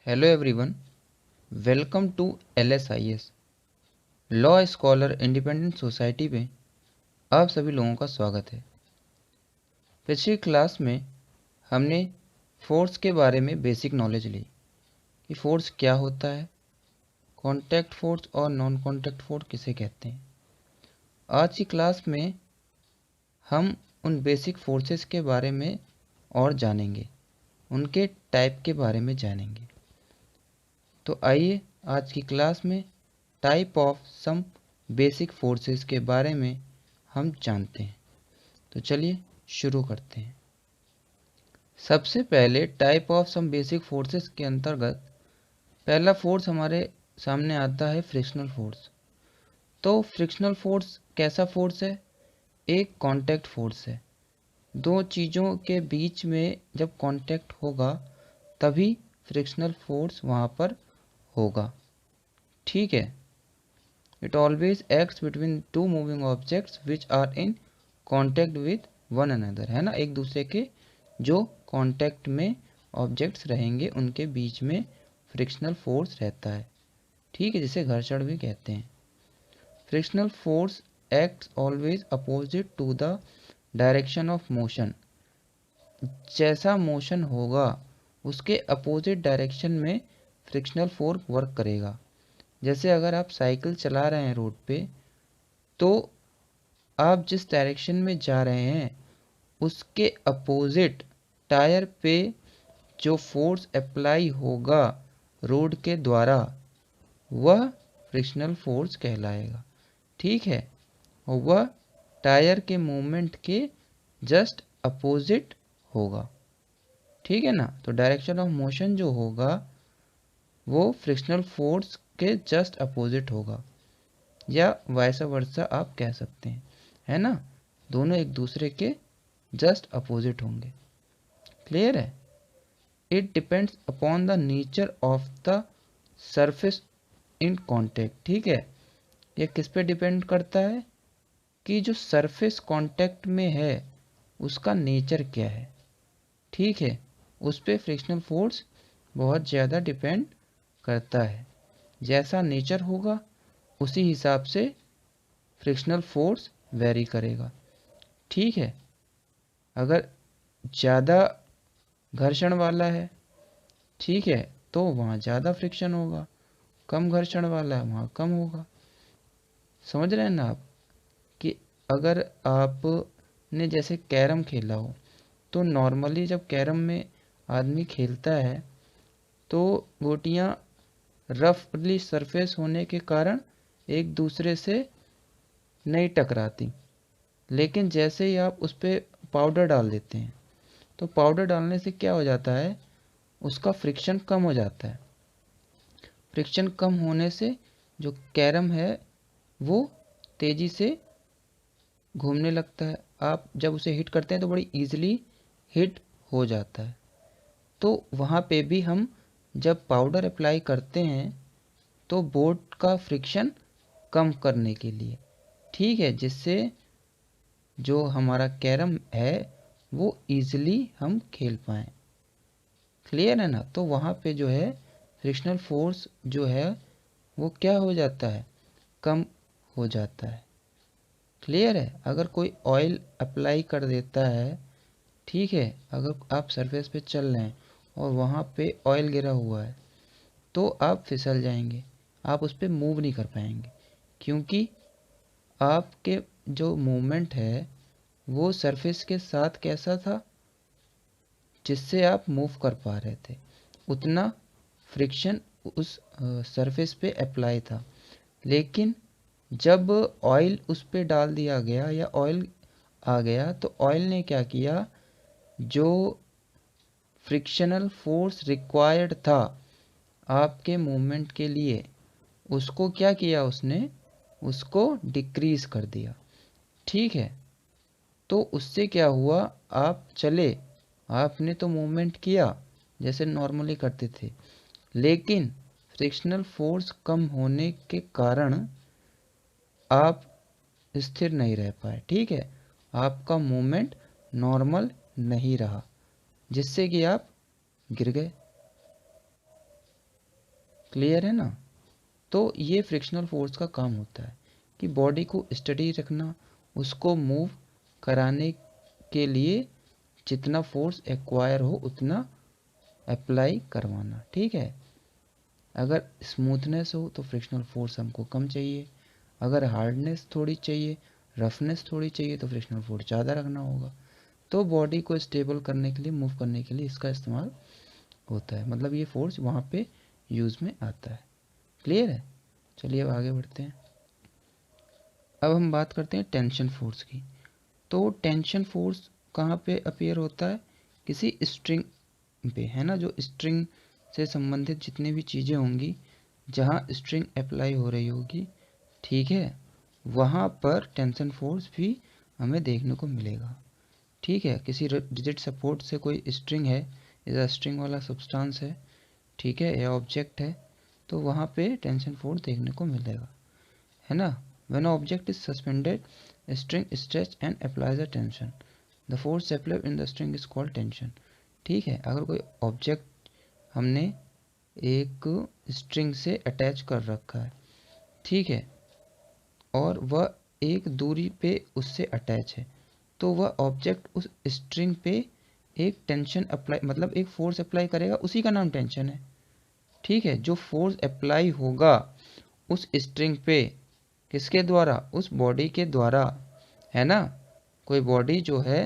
Hello everyone, welcome to LSIS law scholar independent society में आप सभी लोगों का स्वागत है। पिछली क्लास में हमने फोर्स के बारे में बेसिक नॉलेज ली कि फोर्स क्या होता है, कॉन्टैक्ट फोर्स और नॉन कॉन्टैक्ट फोर्स किसे कहते हैं। आज की क्लास में हम उन बेसिक फोर्सेस के बारे में और जानेंगे, उनके टाइप के बारे में जानेंगे। तो आइए आज की क्लास में type of some basic forces के बारे में हम जानते हैं। तो चलिए शुरू करते हैं। सबसे पहले type of some basic forces के अंतर्गत पहला फोर्स हमारे सामने आता है फ्रिक्शनल फोर्स। तो फ्रिक्शनल फोर्स कैसा फोर्स है? एक कांटेक्ट फोर्स है। दो चीज़ों के बीच में जब कांटेक्ट होगा तभी फ्रिक्शनल फोर्स वहाँ पर होगा। ठीक है। It always acts between two moving objects which are in contact with one another, है ना। एक दूसरे के जो कांटेक्ट में ऑब्जेक्ट्स रहेंगे उनके बीच में फ्रिक्शनल फोर्स रहता है। ठीक है, जिसे घर्षण भी कहते हैं। Frictional force acts always opposite to the direction of motion. जैसा मोशन होगा उसके अपोजिट डायरेक्शन में फ्रिक्शनल फोर्स वर्क करेगा। जैसे अगर आप साइकिल चला रहे हैं रोड पे, तो आप जिस डायरेक्शन में जा रहे हैं उसके अपोजिट टायर पे जो फोर्स अप्लाई होगा रोड के द्वारा वह फ्रिक्शनल फोर्स कहलाएगा। ठीक है, और वह टायर के मूवमेंट के जस्ट अपोजिट होगा। ठीक है ना। तो डायरेक्शन ऑफ मोशन जो होगा वो फ्रिक्शनल फोर्स के जस्ट अपोजिट होगा, या वाइस वर्सा आप कह सकते हैं, है ना। दोनों एक दूसरे के जस्ट अपोजिट होंगे। क्लियर है। It depends upon the nature of the surface in contact. ठीक है, ये किस पे डिपेंड करता है कि जो सरफेस कॉन्टेक्ट में है उसका नेचर क्या है। ठीक है, उस पे फ्रिक्शनल फोर्स बहुत ज़्यादा डिपेंड करता है। जैसा नेचर होगा उसी हिसाब से फ्रिक्शनल फोर्स वेरी करेगा। ठीक है, अगर ज़्यादा घर्षण वाला है, ठीक है, तो वहाँ ज़्यादा फ्रिक्शन होगा। कम घर्षण वाला है वहाँ कम होगा। समझ रहे हैं ना आप कि अगर आपने जैसे कैरम खेला हो, तो नॉर्मली जब कैरम में आदमी खेलता है तो गोटियाँ रफली सरफेस होने के कारण एक दूसरे से नहीं टकराती, लेकिन जैसे ही आप उस पर पाउडर डाल देते हैं तो पाउडर डालने से क्या हो जाता है, उसका फ्रिक्शन कम हो जाता है। फ्रिक्शन कम होने से जो कैरम है वो तेज़ी से घूमने लगता है। आप जब उसे हिट करते हैं तो बड़ी इजीली हिट हो जाता है। तो वहाँ पे भी हम जब पाउडर अप्लाई करते हैं तो बोर्ड का फ्रिक्शन कम करने के लिए, ठीक है, जिससे जो हमारा कैरम है वो इजीली हम खेल पाएँ। क्लियर है ना। तो वहाँ पे जो है फ्रिक्शनल फोर्स जो है वो क्या हो जाता है, कम हो जाता है। क्लियर है। अगर कोई ऑयल अप्लाई कर देता है, ठीक है, अगर आप सरफेस पे चल रहे हैं और वहाँ पे ऑयल गिरा हुआ है तो आप फिसल जाएंगे, आप उस पर मूव नहीं कर पाएंगे, क्योंकि आपके जो मूवमेंट है वो सरफेस के साथ कैसा था जिससे आप मूव कर पा रहे थे, उतना फ्रिक्शन उस सरफेस पे अप्लाई था। लेकिन जब ऑयल उस पे डाल दिया गया या ऑयल आ गया तो ऑयल ने क्या किया, जो फ्रिक्शनल फोर्स रिक्वायर्ड था आपके मूवमेंट के लिए उसको क्या किया, उसने उसको डिक्रीज कर दिया। ठीक है, तो उससे क्या हुआ, आप चले, आपने तो मूवमेंट किया जैसे नॉर्मली करते थे, लेकिन फ्रिक्शनल फोर्स कम होने के कारण आप स्थिर नहीं रह पाए। ठीक है, आपका मूवमेंट नॉर्मल नहीं रहा, जिससे कि आप गिर गए। क्लियर है ना। तो ये फ्रिक्शनल फोर्स का काम होता है कि बॉडी को स्टडी रखना, उसको मूव कराने के लिए जितना फोर्स एक्वायर हो उतना अप्लाई करवाना। ठीक है, अगर स्मूथनेस हो तो फ्रिक्शनल फोर्स हमको कम चाहिए, अगर हार्डनेस थोड़ी चाहिए, रफनेस थोड़ी चाहिए तो फ्रिक्शनल फोर्स ज़्यादा रखना होगा। तो बॉडी को स्टेबल करने के लिए, मूव करने के लिए इसका इस्तेमाल होता है, मतलब ये फोर्स वहाँ पे यूज़ में आता है। क्लियर है। चलिए अब आगे बढ़ते हैं। अब हम बात करते हैं टेंशन फोर्स की। तो टेंशन फोर्स कहाँ पे अपीयर होता है? किसी स्ट्रिंग पे, है ना। जो स्ट्रिंग से संबंधित जितनी भी चीज़ें होंगी, जहाँ स्ट्रिंग अप्लाई हो रही होगी, ठीक है, वहाँ पर टेंशन फोर्स भी हमें देखने को मिलेगा। ठीक है, किसी रिजिड सपोर्ट से कोई स्ट्रिंग है या स्ट्रिंग वाला सब्सटेंस है, ठीक है, या ऑब्जेक्ट है, तो वहाँ पे टेंशन फोर्स देखने को मिलेगा, है ना। When object is suspended, string stretch and applies a tension, the force applied in the string is called tension. ठीक है, अगर कोई ऑब्जेक्ट हमने एक स्ट्रिंग से अटैच कर रखा है, ठीक है, और वह एक दूरी पे उससे अटैच है, तो वह ऑब्जेक्ट उस स्ट्रिंग पे एक टेंशन अप्लाई, मतलब एक फोर्स अप्लाई करेगा, उसी का नाम टेंशन है। ठीक है, जो फोर्स अप्लाई होगा उस स्ट्रिंग पे, किसके द्वारा? उस बॉडी के द्वारा, है ना। कोई बॉडी जो है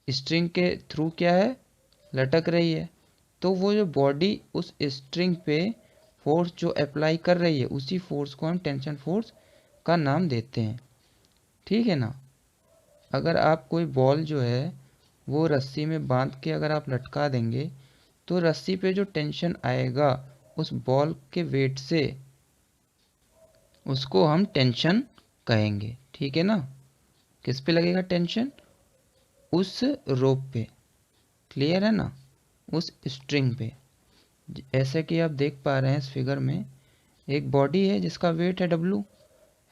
स्ट्रिंग के थ्रू क्या है, लटक रही है, तो वो जो बॉडी उस स्ट्रिंग पे फोर्स जो अप्लाई कर रही है, उसी फोर्स को हम टेंशन फोर्स का नाम देते हैं। ठीक है ना। अगर आप कोई बॉल जो है वो रस्सी में बांध के अगर आप लटका देंगे, तो रस्सी पे जो टेंशन आएगा उस बॉल के वेट से, उसको हम टेंशन कहेंगे। ठीक है ना। किस पे लगेगा टेंशन? उस रोप पे। क्लियर है ना, उस स्ट्रिंग पे। ऐसे कि आप देख पा रहे हैं इस फिगर में, एक बॉडी है जिसका वेट है W,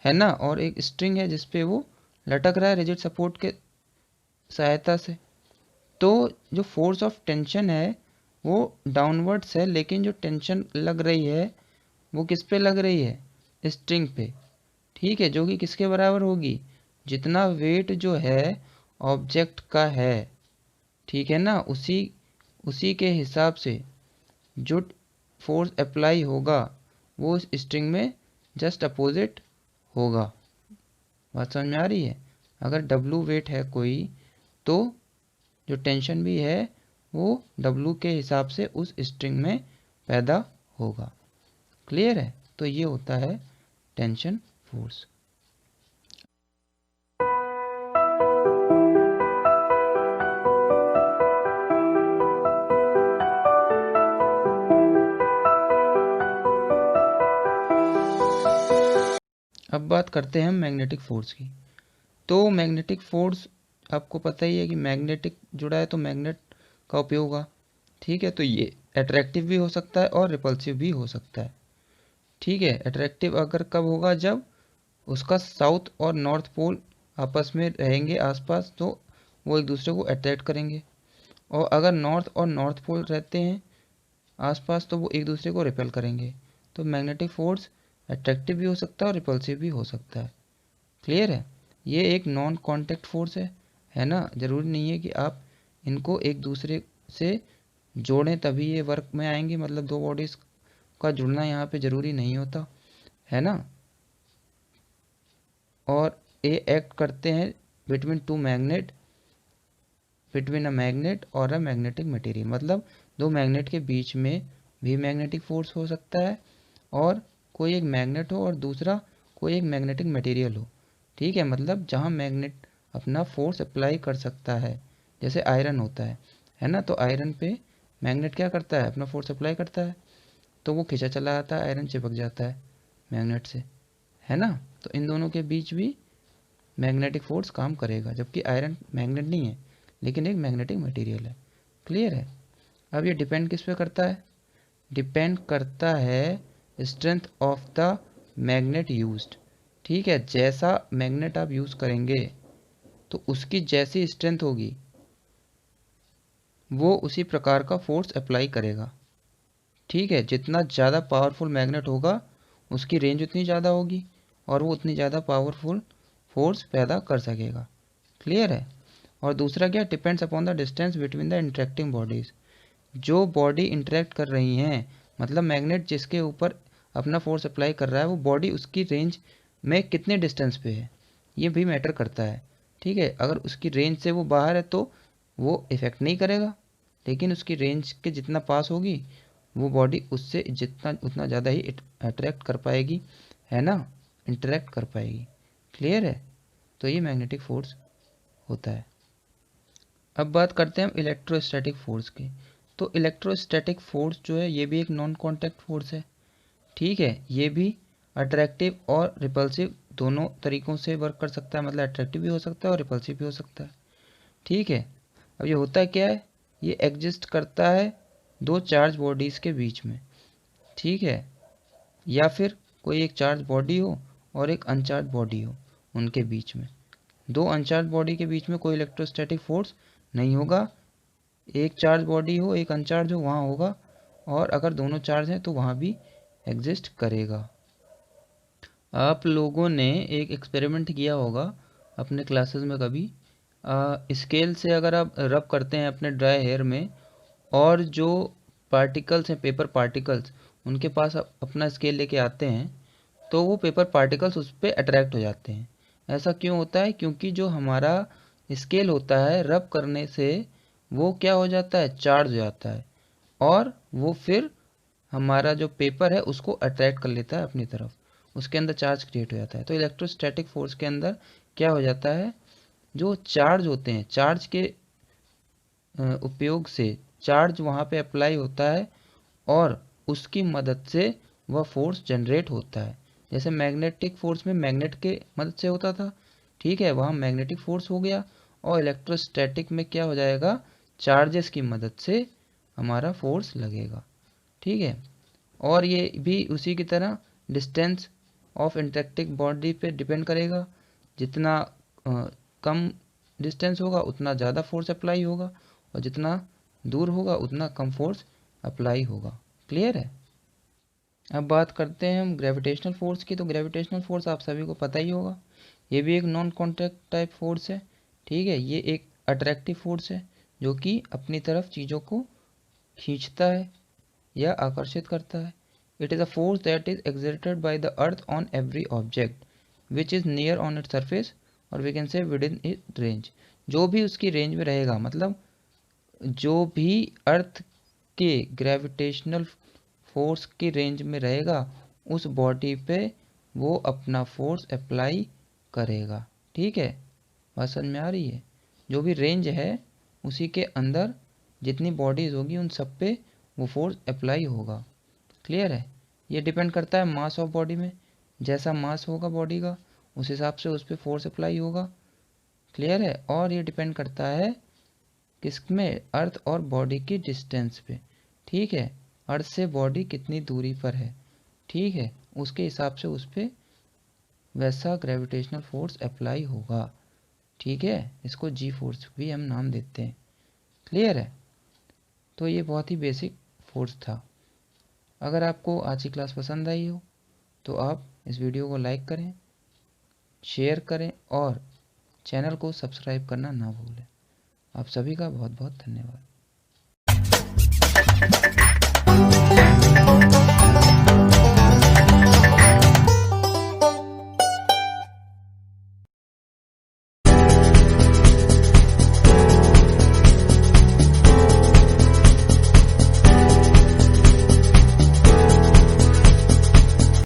है ना, और एक स्ट्रिंग है जिसपे वो लटक रहा है रिजिड सपोर्ट के सहायता से। तो जो फोर्स ऑफ टेंशन है वो डाउनवर्ड्स है, लेकिन जो टेंशन लग रही है वो किस पे लग रही है? स्ट्रिंग पे। ठीक है, जो कि किसके बराबर होगी? जितना वेट जो है ऑब्जेक्ट का है, ठीक है ना, उसी उसी के हिसाब से जो फोर्स अप्लाई होगा वो उस स्ट्रिंग में जस्ट अपोजिट होगा। बात समझ में आ रही है। अगर W वेट है कोई, तो जो टेंशन भी है वो W के हिसाब से उस स्ट्रिंग में पैदा होगा। क्लियर है। तो ये होता है टेंशन फोर्स। अब बात करते हैं मैग्नेटिक फोर्स की। तो मैग्नेटिक फोर्स आपको पता ही है कि मैग्नेटिक जुड़ा है तो मैग्नेट का उपयोग होगा। ठीक है, तो ये अट्रैक्टिव भी हो सकता है और रिपल्सिव भी हो सकता है। ठीक है, अट्रैक्टिव अगर कब होगा? जब उसका साउथ और नॉर्थ पोल आपस में रहेंगे आसपास, तो वो एक दूसरे को अट्रैक्ट करेंगे। और अगर नॉर्थ और नॉर्थ पोल रहते हैं आसपास, तो वो एक दूसरे को रिपेल करेंगे। तो मैग्नेटिक फोर्स अट्रैक्टिव भी हो सकता है और रिपल्सिव भी हो सकता है। क्लियर है। ये एक नॉन कांटेक्ट फोर्स है ना। ज़रूरी नहीं है कि आप इनको एक दूसरे से जोड़ें तभी ये वर्क में आएंगे, मतलब दो बॉडीज़ का जुड़ना यहाँ पे ज़रूरी नहीं होता, है ना। और ये एक्ट करते हैं between two magnet, between a magnet और अ मैग्नेटिक मटेरियल, मतलब दो मैग्नेट के बीच में भी मैग्नेटिक फोर्स हो सकता है, और कोई एक मैग्नेट हो और दूसरा कोई एक मैग्नेटिक मटेरियल हो। ठीक है, मतलब जहाँ मैग्नेट अपना फोर्स अप्लाई कर सकता है, जैसे आयरन होता है ना। तो आयरन पे मैग्नेट क्या करता है? अपना फोर्स अप्लाई करता है, तो वो खींचा चला आता है, आयरन चिपक जाता है मैग्नेट से, है ना। तो इन दोनों के बीच भी मैग्नेटिक फोर्स काम करेगा, जबकि आयरन मैग्नेट नहीं है लेकिन एक मैग्नेटिक मटेरियल है। क्लियर है। अब ये डिपेंड किस पे करता है? डिपेंड करता है strength of the magnet used. ठीक है, जैसा मैग्नेट आप यूज़ करेंगे तो उसकी जैसी स्ट्रेंथ होगी वो उसी प्रकार का फोर्स अप्लाई करेगा। ठीक है, जितना ज़्यादा पावरफुल मैग्नेट होगा उसकी रेंज उतनी ज़्यादा होगी और वो उतनी ज़्यादा पावरफुल फोर्स पैदा कर सकेगा। क्लियर है। और दूसरा क्या, depends upon the distance between the interacting bodies. जो बॉडी इंटरेक्ट कर रही हैं, मतलब मैग्नेट जिसके ऊपर अपना फोर्स अप्लाई कर रहा है, वो बॉडी उसकी रेंज में कितने डिस्टेंस पे है, ये भी मैटर करता है। ठीक है, अगर उसकी रेंज से वो बाहर है तो वो इफ़ेक्ट नहीं करेगा, लेकिन उसकी रेंज के जितना पास होगी वो बॉडी उससे जितना उतना ज़्यादा ही अट्रैक्ट कर पाएगी, है ना, इंटरेक्ट कर पाएगी। क्लियर है। तो ये मैग्नेटिक फोर्स होता है। अब बात करते हैं हम इलेक्ट्रोस्टैटिक फोर्स की। तो इलेक्ट्रोस्टैटिक फोर्स जो है ये भी एक नॉन कॉन्टैक्ट फोर्स है। ठीक है, ये भी अट्रैक्टिव और रिपल्सिव दोनों तरीक़ों से वर्क कर सकता है, मतलब अट्रैक्टिव भी हो सकता है और रिपल्सिव भी हो सकता है। ठीक है, अब ये होता क्या है, ये एग्जिस्ट करता है दो चार्ज बॉडीज़ के बीच में। ठीक है, या फिर कोई एक चार्ज बॉडी हो और एक अनचार्ज बॉडी हो, उनके बीच में। दो अनचार्ज बॉडी के बीच में कोई इलेक्ट्रोस्टैटिक फोर्स नहीं होगा। एक चार्ज बॉडी हो एक अनचार्ज हो, वहाँ होगा, और अगर दोनों चार्ज हैं तो वहाँ भी एग्जिस्ट करेगा। आप लोगों ने एक एक्सपेरिमेंट किया होगा अपने क्लासेस में कभी। स्केल से अगर आप रब करते हैं अपने ड्राई हेयर में, और जो पार्टिकल्स हैं, पेपर पार्टिकल्स, उनके पास अपना स्केल लेके आते हैं, तो वो पेपर पार्टिकल्स उस पर अट्रैक्ट हो जाते हैं। ऐसा क्यों होता है? क्योंकि जो हमारा स्केल होता है, रब करने से वो क्या हो जाता है, चार्ज हो जाता है, और वो फिर हमारा जो पेपर है उसको अट्रैक्ट कर लेता है अपनी तरफ, उसके अंदर चार्ज क्रिएट हो जाता है। तो इलेक्ट्रोस्टैटिक फोर्स के अंदर क्या हो जाता है, जो चार्ज होते हैं, चार्ज के उपयोग से चार्ज वहाँ पे अप्लाई होता है और उसकी मदद से वह फोर्स जनरेट होता है। जैसे मैग्नेटिक फोर्स में मैग्नेट के मदद से होता था, ठीक है, वहाँ मैग्नेटिक फोर्स हो गया। और इलेक्ट्रोस्टैटिक में क्या हो जाएगा, चार्जेस की मदद से हमारा फोर्स लगेगा। ठीक है, और ये भी उसी की तरह डिस्टेंस ऑफ इंटरेक्टिंग बॉडी पे डिपेंड करेगा। जितना कम डिस्टेंस होगा उतना ज़्यादा फोर्स अप्लाई होगा, और जितना दूर होगा उतना कम फोर्स अप्लाई होगा। क्लियर है। अब बात करते हैं हम ग्रेविटेशनल फोर्स की। तो ग्रेविटेशनल फोर्स आप सभी को पता ही होगा, ये भी एक नॉन कॉन्टैक्ट टाइप फोर्स है। ठीक है, ये एक अट्रैक्टिव फोर्स है जो कि अपनी तरफ चीज़ों को खींचता है या आकर्षित करता है। It is a force that is exerted by the earth on every object which is near on its surface, और we can say within it range. जो भी उसकी रेंज में रहेगा, मतलब जो भी अर्थ के ग्रेविटेशनल फोर्स की रेंज में रहेगा, उस बॉडी पे वो अपना फोर्स अप्लाई करेगा। ठीक है, बात समझ में आ रही है। जो भी रेंज है उसी के अंदर जितनी बॉडीज़ होगी उन सब पे वो फोर्स अप्लाई होगा। क्लियर है। ये डिपेंड करता है मास ऑफ बॉडी में, जैसा मास होगा बॉडी का उस हिसाब से उस पर फोर्स अप्लाई होगा। क्लियर है। और ये डिपेंड करता है किसमें, अर्थ और बॉडी की डिस्टेंस पे। ठीक है, अर्थ से बॉडी कितनी दूरी पर है, ठीक है, उसके हिसाब से उस पर वैसा ग्रेविटेशनल फोर्स अप्लाई होगा। ठीक है, इसको जी फोर्स भी हम नाम देते हैं। क्लियर है। तो ये बहुत ही बेसिक फोर्स था। अगर आपको आज की क्लास पसंद आई हो तो आप इस वीडियो को लाइक करें, शेयर करें और चैनल को सब्सक्राइब करना ना भूलें। आप सभी का बहुत बहुत धन्यवाद।